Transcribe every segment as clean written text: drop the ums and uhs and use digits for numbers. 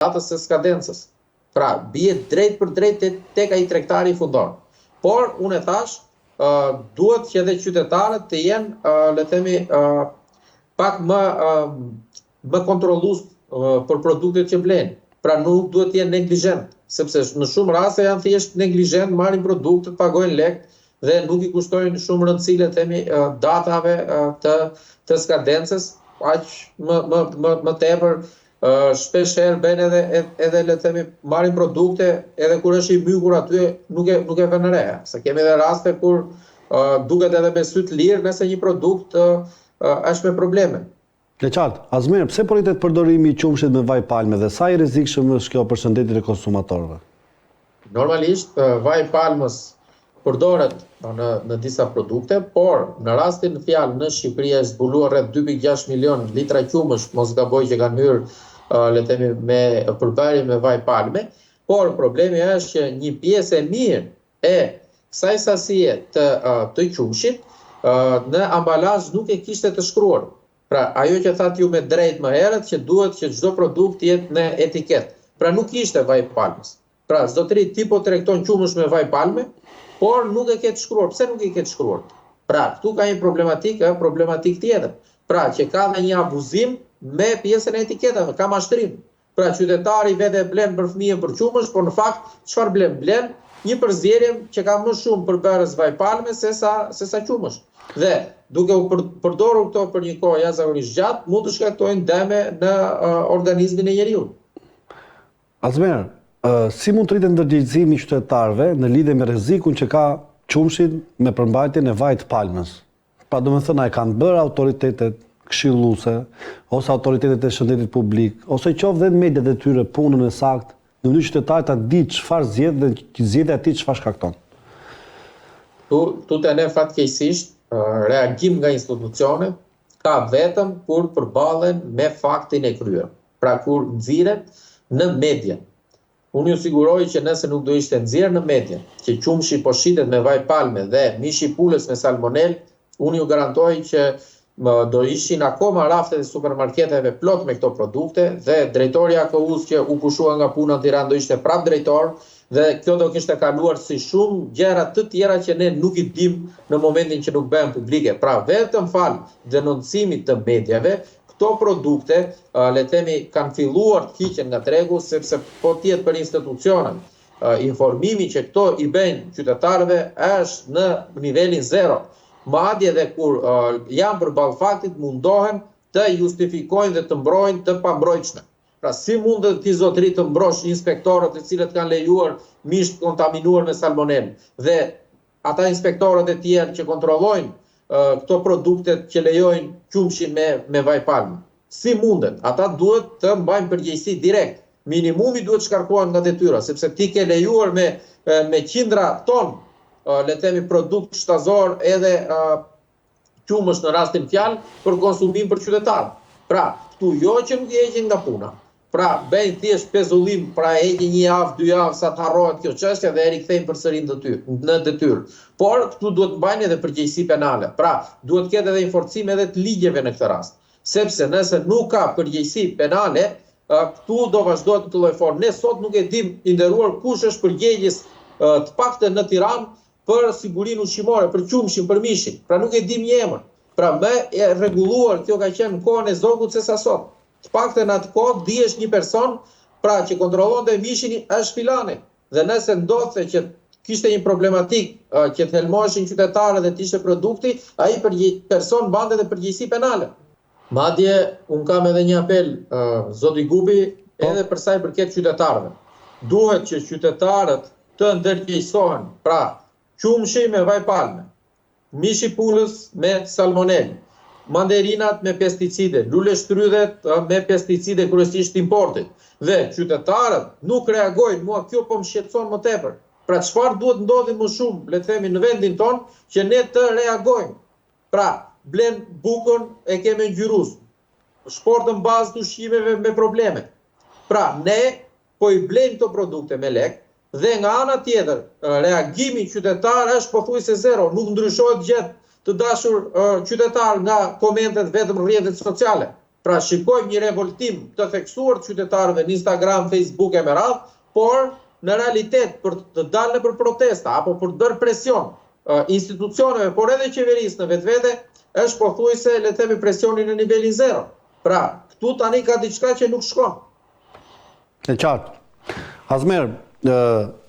datës së skadencës. Pra, bie drejt për drejt tek ai tregtari fundor. Por, unë e thash, duhet që edhe qytetarët të jenë, le themi, pak më kontrollues për produktet që blenë. Pra, nuk duhet të jenë neglizhent, sepse në shumë raste janë thjesht neglizhent, marrin produktet, pagojnë lek dhe nuk i kushtojnë shumë rëndësi, le themi, datave të skadencës, aq më tepër. Shpesh herë bën edhe le të themi marrin produkte edhe kur është i mykur aty nuk e vënë re. Se kemi edhe raste kur duket edhe me sy të lirë nëse një produkt është me probleme. Le qartë, Azmer, pse po rritet përdorimi i qumshit me vaj palme dhe sa i rrezikshëm është kjo për shëndetin e konsumatorëve? Normalisht vaji palmës përdoret në disa produkte, por në rastin fjalë në Shqipëri është zbuluar rreth 2.6 milion litra qumësh, mos gaboj që kanë hyrë le të themi me përbërje me vaj palme, por problemi është që një pjesë e mirë e kësaj sasie të qumshit në ambalazh nuk e kishte të shkruar. Pra, ajo që thatë ju me drejt më herët që duhet që çdo produkt jetë në etiket. Pra nuk ishte vaj palmës. Pra, zotëri ti po tregton qumësh me vaj palme, por nuk e ke të shkruar. Pse nuk e ke të shkruar? Pra, këtu ka një problematik tjetër. Pra, që ka dhe një abuzim me pjesën e etiketave, ka mashtrim. Pra, qytetari vetë blen për fëmijën për qumësh, por në fakt çfarë blen? Blen një përzierje që ka më shumë përbërës vaj palme se sa qumësh. Dhe duke u përdorur këto për një kohë jashtëzakonisht gjatë, mund të shkaktojnë dëme në organizmin e njeriu. Azmer, si mund të rritet ndërgjegjësimi i qytetarëve në lidhje me rrezikun që ka qumshi me përmbajtjen e vajit palmës? Pra domethënë ai kanë bërë autoritetet këshilluese ose autoritetet e shëndetit publik, ose qoftë dhe mediat e tyre punën e saktë, në mënyrë qytetarët ta ditë çfarë zgjedh dhe zgjedhja e tij çfarë shkakton. Tu të ne fatkeqësisht reagim nga institucione ka vetëm kur përballen me faktin e kryer. Pra kur nxirret në media. Unë ju siguroj që nëse nuk do ishte nxjerrë në media që qumshi po shitet me vaj palme dhe mishi pulës me salmonel, unë ju garantoj që do ishin akoma raftet e supermarketeve plot me këto produkte dhe drejtori AKU-s që u pushua nga puna në Tiranë do ishte prap drejtor dhe kjo do kishte kaluar si shumë gjëra të tjera që ne nuk i dim në momentin që nuk bëhen publike. Pra vetëm fal denoncimit të mediave, këto produkte, le themi, kanë filluar të hiqen nga tregu, sepse po tjetë për institucionet. Informimi që këto i bëjnë qytetarëve është në nivelin zero. Madje dhe kur janë përballë faktit mundohen të justifikojnë dhe të mbrojnë të pambrojtshme. Pra si mund ti zotëri të mbrosh inspektorët e cilët kanë lejuar mish të kontaminuar me salmonel dhe ata inspektorët e tjerë që kontrollojnë këto produkte që lejojnë qumshin me vaj palme. Si mundet? Ata duhet të mbajnë përgjegjësi direkt. Minimumi duhet shkarkuar nga detyra, sepse ti ke lejuar me qindra ton le themi produkt shtazor edhe qumësh në rastin fjalë për konsumim për qytetar. Pra, këtu jo që nuk i heqin nga puna. Pra, bëjnë thjesht pezullim, pra heqin një javë, 2 javë sa të harrohet kjo çështje dhe e rikthejnë përsëri në detyrë. Por këtu duhet mbajnë edhe përgjegjësi penale. Pra, duhet ketë edhe inforcim edhe të ligjeve në këtë rast. Sepse nëse nuk ka përgjegjësi penale, këtu do vazhdohet në të lloj forme. Ne sot nuk e dim i nderuar kush është përgjegjës të paktën në Tiranë për sigurinë ushqimore, për qumshin, për mishin. Pra nuk e dim një emër. Pra më e rregulluar kjo ka qenë në kohën e Zogut se sa sot. Të paktën në atë kohë dihesh një person pra që kontrollonte mishin është filani. Dhe nëse ndodhte që kishte një problematik që të helmoheshin qytetarët dhe të ishte produkti, ai person bante edhe përgjegjësi penale. Madje un kam edhe një apel zoti Gubi edhe për sa i përket qytetarëve. Duhet që qytetarët të ndërgjegjësohen, pra qumshi me vaj palme, mishi pulës me salmonel, manderinat me pesticide, lule shtrydhet me pesticide kryesisht importit. Dhe qytetarët nuk reagojnë, mua kjo po më shqetëson më tepër. Pra çfarë duhet ndodhi më shumë, le të themi në vendin ton, që ne të reagojmë. Pra, blen bukën e kemi ngjyrus, shportën bazë të ushqimeve me probleme. Pra, ne po i blejmë këto produkte me lek, dhe nga ana tjetër, reagimi qytetar është pothuajse zero, nuk ndryshohet gjë të dashur qytetar nga komentet vetëm rrjetet sociale. Pra shikojmë një revoltim të theksuar të qytetarëve në Instagram, Facebook e me radhë, por në realitet për të dalë për protesta apo për të bërë presion institucioneve, por edhe qeverisë në vetvete, është pothuajse le të themi presioni në nivelin zero. Pra, këtu tani ka diçka që nuk shkon. E qartë. Azmer,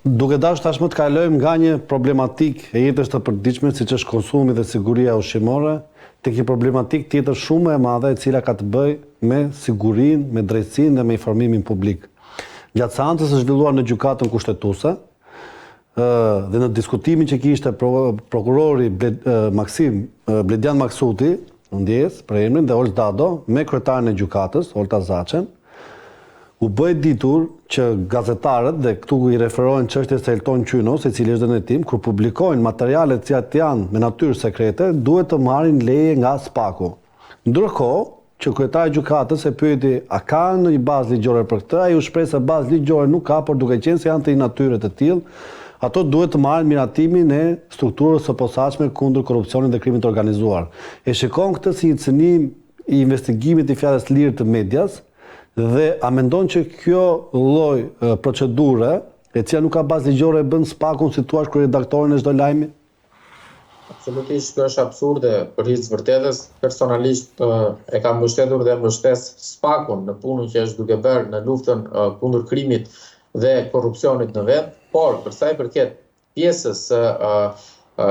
duke dashur tashmë të kalojmë nga një problematik e jetës të përditshme siç është konsumi dhe siguria ushqimore, tek një problematik tjetër shumë e madhe e cila ka të bëjë me sigurinë, me drejtësinë dhe me informimin publik. Gjatë seancës së zhvilluar në gjykatën kushtetuese dhe në diskutimin që kishte prokurori Bledian Maksuti, ndjes për emrin, dhe Olta Dado me kryetaren e gjykatës, Olta Zaçen, u bëj ditur që gazetarët, dhe këtu i referohen çështjes së Elton Qynos, i cili është dënetim, kur publikojnë materialet që janë me natyrë sekrete, duhet të marrin leje nga SPAK-u. Ndërkohë që kryetari i gjykatës e pyeti a ka ndonjë bazë ligjore për këtë, ai u shpreh se bazë ligjore nuk ka, por duke qenë se janë të natyre të tillë, ato duhet të marrin miratimin e strukturës së posaçme kundër korrupsionit dhe krimit të organizuar. E shikon këtë si një cënim i investigimit i fjalës lirë të medias, dhe a mendon që kjo lloj procedure, e cila nuk ka bazë ligjore, bën SPAK-un si thua kryeredaktorin e çdo lajmi? Absolutisht, kjo është absurde për hir të vërtetës. Personalisht e kam mbështetur dhe mbështes SPAK-un në punën që është duke bërë në luftën kundër krimit dhe korrupsionit në vend, por për sa i përket pjesës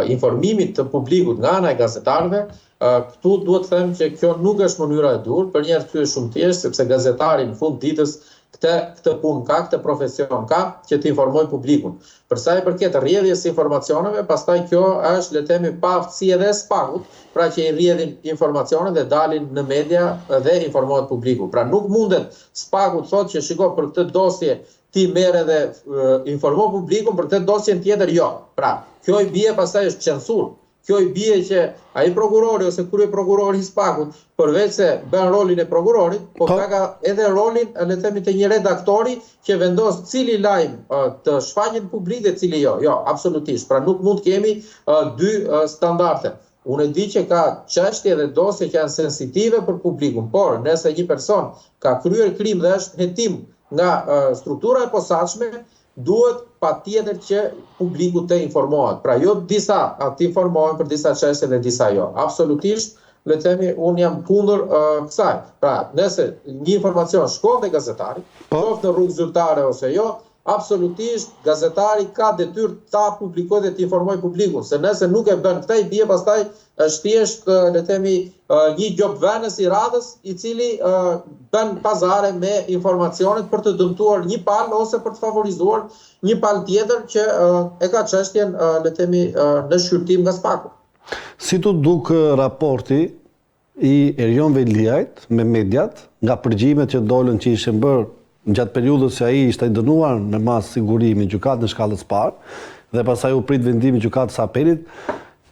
informimit të publikut nga ana e gazetarëve, këtu duhet të them që kjo nuk është mënyra e dur, për një arsye shumë thjeshtë, sepse gazetari në fund ditës këtë punë ka, këtë profesion ka, që të informoj publikun. Për sa i përket rrjedhjes së informacioneve, pastaj kjo është le të themi pa aftësi edhe SPAK-ut, pra që i rrjedhin informacionet dhe dalin në media dhe informohet publiku. Pra nuk mundet SPAK-u të thotë që shiko për këtë dosje ti merr edhe informo publikun, për këtë dosjen tjetër jo. Pra, kjo i bie pastaj është censur. Kjo i bie që ai prokurori ose kryeprokurori i SPAK-ut, përveç se bën rolin e prokurorit, po ka edhe rolin, le të themi, të një redaktori që vendos cili lajm të shfaqet publik dhe cili jo. Jo, absolutisht. Pra nuk mund të kemi dy standarde. Unë e di që ka çështje dhe dosje që janë sensitive për publikun, por nëse një person ka kryer krim dhe është hetim nga struktura e posaçme, duhet patjetër që publiku të informohet. Pra jo disa të informohen për disa çështje dhe disa jo. Absolutisht, le të themi, unë jam kundër kësaj. Pra, nëse një informacion shkon te gazetari, qoftë në rrugë zyrtare ose jo, absolutisht gazetari ka detyrë ta publikojë dhe të informojë publikun, se nëse nuk e bën këtë, i bie pastaj është thjesht, le të themi, një gjobvenës i radhës, i cili bën pazare me informacionet për të dëmtuar një palë ose për të favorizuar një palë tjetër që e ka çështjen, le të themi, në shqyrtim nga SPAK-u. Si tu duk raporti i Erjon Veliajt me mediat nga përgjimet që dolën që ishin bërë gjatë periudhës që ai ishte dënuar në mas sigurimi gjykatë në shkallës parë, dhe pastaj u prit vendimi gjykatës apelit,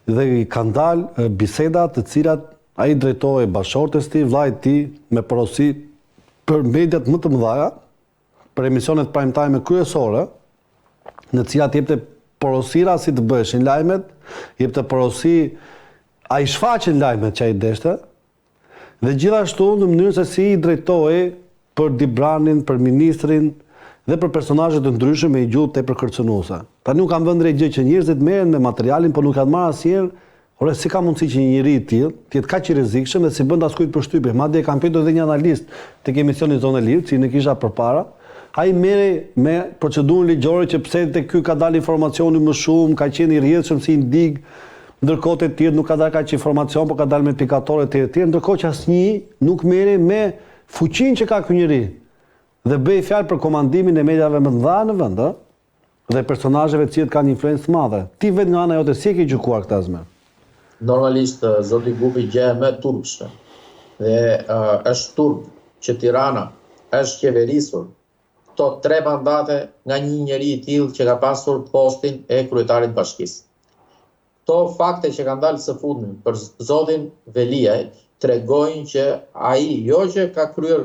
dhe i kanë dalë biseda të cilat ai drejtohej bashortes tij, vllajt tij, me porosi për mediat më të mëdha, për emisionet prime time kryesore, në të cilat jepte porosira si të bëheshin lajmet, jepte porosi ai shfaqen lajmet që ai deshte, dhe gjithashtu në mënyrë se si i drejtohej për Dibranin, për ministrin dhe për personazhe të ndryshëm me gjuhë tepër kërcënuese. Tani nuk kam vënë drejt gjë që njerëzit merren me materialin, por nuk kanë marrë asnjëherë, ore si ka mundësi që një njeri i tillë të jetë kaq i rrezikshëm dhe si bën askujt përshtypje. Madje kam pyetur edhe një analist tek emisioni Zonë e Lirë, që ne kisha përpara, ai merri me procedurën ligjore që pse tek ky ka dalë informacioni më shumë, ka qenë i rrjedhshëm si indig, ndërkohë te tjerë nuk ka dalë kaq informacion, por ka dalë me pikatore të tjerë, ndërkohë që asnjë nuk merri me fuqinë që ka ky njeri dhe bëj fjalë për komandimin e mediave më të mëdha në vend, dhe personazheve të cilët kanë influencë të madhe. Ti vetë nga ana jote si e ke gjykuar këtë Azmer? Normalisht zoti Gupi gjë më turpshme. Dhe është turp që Tirana është qeverisur këto 3 mandate nga një njeri i tillë që ka pasur postin e kryetarit bashkisë. Këto fakte që kanë dalë së fundmi për zotin Veliaj tregojnë që ai jo që ka kryer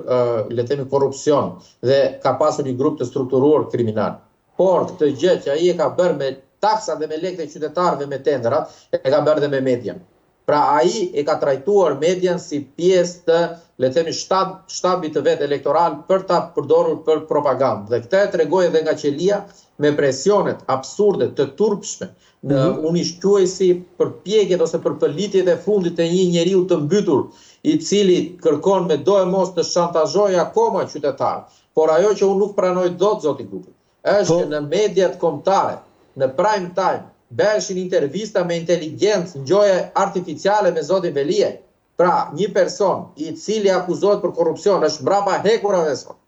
le të themi korrupsion dhe ka pasur një grup të strukturuar kriminal, por këtë gjë që ai e ka bërë me taksat dhe me lekët e qytetarëve me tenderat, e ka bërë dhe me median. Pra ai e ka trajtuar median si pjesë të le të themi shtabit të vet elektoral për ta përdorur për propagandë. Dhe këtë e tregoi edhe nga qelia me presionet absurde të turpshme në unishquesi përpjekjet ose përpëlitjet e fundit të një njeriu të mbytur, i cili kërkon me do e mos të shantazhojë akoma qytetarët. Por ajo që unë nuk pranoj dot, zoti Grupi, është që në mediat kombëtare, në prime time, bëheshin intervista me inteligjencë, ngjoje artificiale me zotin Velie. Pra, një person i cili akuzohet për korrupsion është mbrapa hekurave sot.